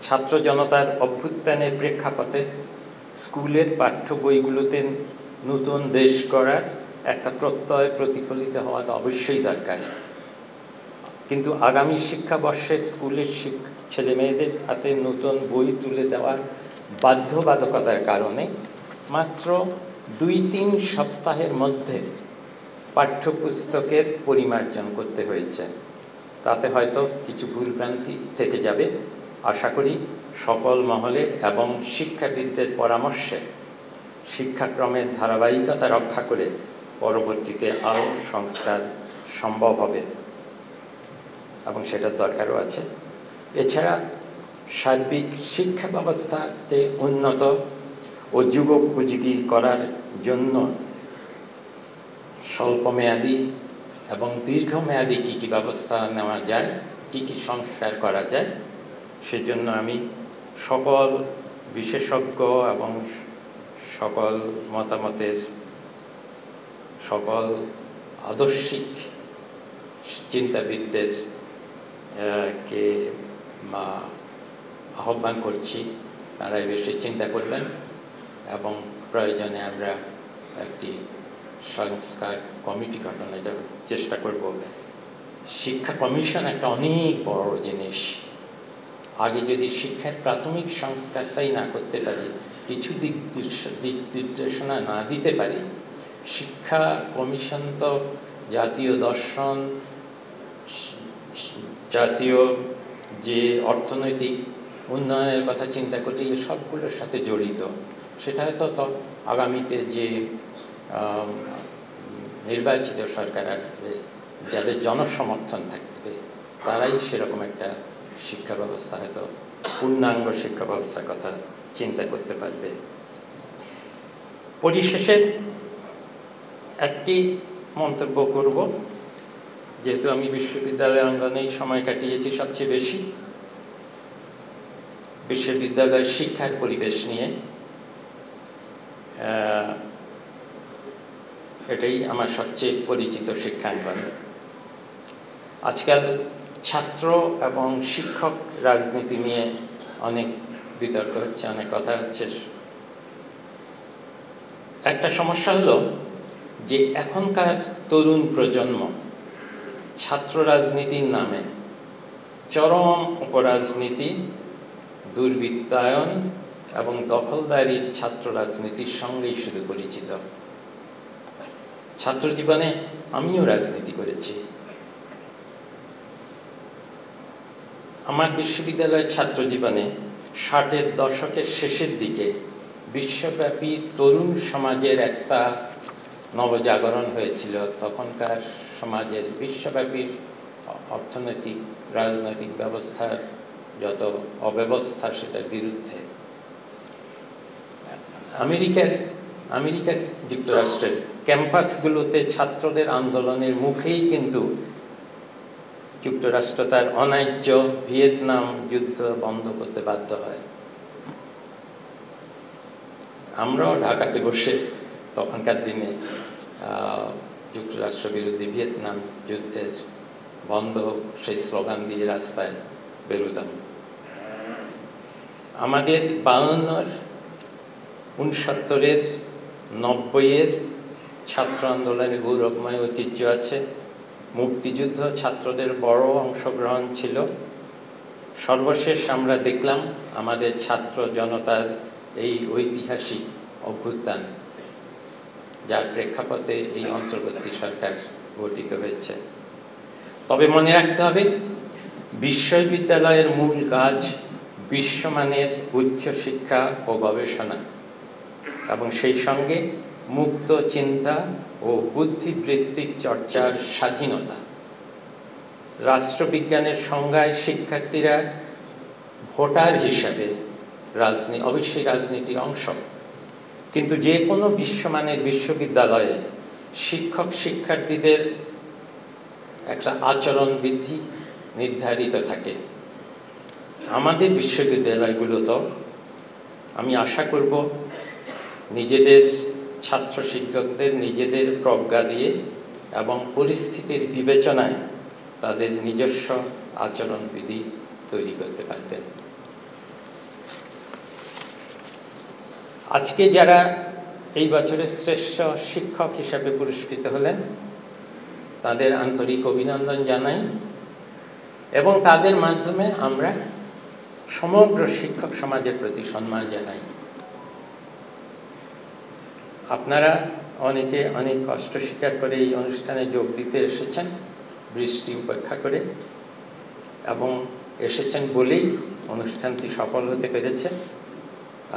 ছাত্র জনতার অভ্যুত্থানের প্রেক্ষাপটে স্কুলের পাঠ্য বইগুলোতে নতুন দেশ গড়ার একটা প্রত্যয় প্রতিফলিত হওয়া তো অবশ্যই দরকার। কিন্তু আগামী শিক্ষাবর্ষে স্কুলের ছেলেমেয়েদের হাতে নতুন বই তুলে দেওয়ার বাধ্যবাধকতার কারণে মাত্র 2-3 সপ্তাহের মধ্যে পাঠ্যপুস্তকের পরিমার্জন করতে হয়েছে। তাতে হয়তো কিছু ভুলভ্রান্তি থেকে যাবে। আশা করি সকল মহলে এবং শিক্ষাবিদদের পরামর্শে শিক্ষাক্রমের ধারাবাহিকতা রক্ষা করে পরবর্তীতে আরও সংস্কার সম্ভব হবে এবং সেটার দরকারও আছে। এছাড়া সার্বিক শিক্ষা ব্যবস্থাকে উন্নত ও যুগোপযোগী করার জন্য স্বল্পমেয়াদী এবং দীর্ঘমেয়াদী কী কী ব্যবস্থা নেওয়া যায়, কী কী সংস্কার করা যায়, সেজন্য আমি সকল বিশেষজ্ঞ এবং সকল মতামতের সকল আদর্শিক চিন্তাবিদদের কে আহ্বান করছি, তারা এই বিষয়ে চিন্তা করবেন এবং প্রয়োজনে আমরা একটি সংস্কার কমিটি গঠনের চেষ্টা করব। শিক্ষা কমিশন একটা অনেক বড় জিনিস। আগে যদি শিক্ষার প্রাথমিক সংস্কারটাই না করতে পারি, কিছু দিক নির্দেশনা না দিতে পারি, শিক্ষা কমিশন তো জাতীয় দর্শন, জাতীয় যে অর্থনৈতিক উন্নয়নের কথা চিন্তা করলে সবগুলোর সাথে জড়িত। সেটা হয়তো আগামীতে যে নির্বাচিত সরকার আসবে, যাদের জনসমর্থন থাকবে, তারাই সেরকম একটা শিক্ষা ব্যবস্থা, হয়তো পূর্ণাঙ্গ শিক্ষা ব্যবস্থার কথা চিন্তা করতে পারবে। পরিশেষে একটি মন্তব্য করব। যেহেতু আমি বিশ্ববিদ্যালয় অঙ্গনেই সময় কাটিয়েছি সবচেয়ে বেশি, বিশ্ববিদ্যালয়ের শিক্ষার পরিবেশ নিয়ে, এটাই আমার সবচেয়ে পরিচিত শিক্ষাঙ্গন। আজকাল ছাত্র এবং শিক্ষক রাজনীতি নিয়ে অনেক বিতর্ক হচ্ছে, অনেক কথা হচ্ছে। একটা সমস্যা হলো যে এখনকার তরুণ প্রজন্ম ছাত্র রাজনীতির নামে চরম অপরাজনীতি, দুর্বৃত্তায়ন এবং দখলদারির ছাত্র রাজনীতির সঙ্গেই শুধু পরিচিত। ছাত্র জীবনে আমিও রাজনীতি করেছি। আমার বিশ্ববিদ্যালয়ের ছাত্র জীবনে 60-এর দশকের শেষের দিকে বিশ্বব্যাপী তরুণ সমাজের একটা নবজাগরণ হয়েছিল। তখনকার সমাজের বিশ্বব্যাপী অর্থনৈতিক রাজনৈতিক ব্যবস্থার যত অব্যবস্থা, সেটার বিরুদ্ধে আমেরিকার যুক্তরাষ্ট্রের ক্যাম্পাসগুলোতে ছাত্রদের আন্দোলনের মুখেই কিন্তু যুক্তরাষ্ট্র তার অন্যায্য ভিয়েতনাম যুদ্ধ বন্ধ করতে বাধ্য হয়। আমরাও ঢাকাতে বসে তখনকার দিনে যুক্তরাষ্ট্র বিরোধী ভিয়েতনাম যুদ্ধের বন্ধ সেই স্লোগান দিয়ে রাস্তায় বেরোতাম। আমাদের 52-এর, 69-এর, 90-এর ছাত্র আন্দোলনের গৌরবময় ঐতিহ্য আছে। মুক্তিযুদ্ধ ছাত্রদের বড় অংশগ্রহণ ছিল। সর্বশেষ আমরা দেখলাম আমাদের ছাত্র জনতার এই ঐতিহাসিক অভ্যুত্থান, যার প্রেক্ষাপটে এই অন্তর্বর্তী সরকার গঠিত হয়েছে। তবে মনে রাখতে হবে, বিশ্ববিদ্যালয়ের মূল কাজ বিশ্বমানের উচ্চশিক্ষা ও গবেষণা এবং সেই সঙ্গে মুক্ত চিন্তা ও বুদ্ধিবৃত্তিক চর্চার স্বাধীনতা। রাষ্ট্রবিজ্ঞানের সংজ্ঞায় শিক্ষার্থীরা ভোটার হিসাবে অবশ্যই রাজনীতির অংশ, কিন্তু যে কোনো বিশ্বমানের বিশ্ববিদ্যালয়ে শিক্ষক শিক্ষার্থীদের একটা আচরণবিধি নির্ধারিত থাকে। আমাদের বিশ্ববিদ্যালয়গুলো তো, আমি আশা করব, নিজেদের ছাত্র শিক্ষকদের নিজেদের প্রজ্ঞা দিয়ে এবং পরিস্থিতির বিবেচনায় তাদের নিজস্ব আচরণবিধি তৈরি করতে পারবেন। আজকে যারা এই বছরের শ্রেষ্ঠ শিক্ষক হিসাবে পুরস্কৃত হলেন তাদের আন্তরিক অভিনন্দন জানাই এবং তাদের মাধ্যমে আমরা সমগ্র শিক্ষক সমাজের প্রতি সম্মান জানাই। আপনারা অনেকে অনেক কষ্ট স্বীকার করে এই অনুষ্ঠানে যোগ দিতে এসেছেন, বৃষ্টি উপেক্ষা করে, এবং এসেছেন বলেই অনুষ্ঠানটি সফল হতে পেরেছে।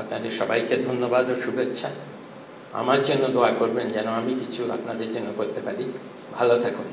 আপনাদের সবাইকে ধন্যবাদ ও শুভেচ্ছা। আমার জন্য দোয়া করবেন যেন আমি কিছু আপনাদের জন্য করতে পারি। ভালো থাকুন।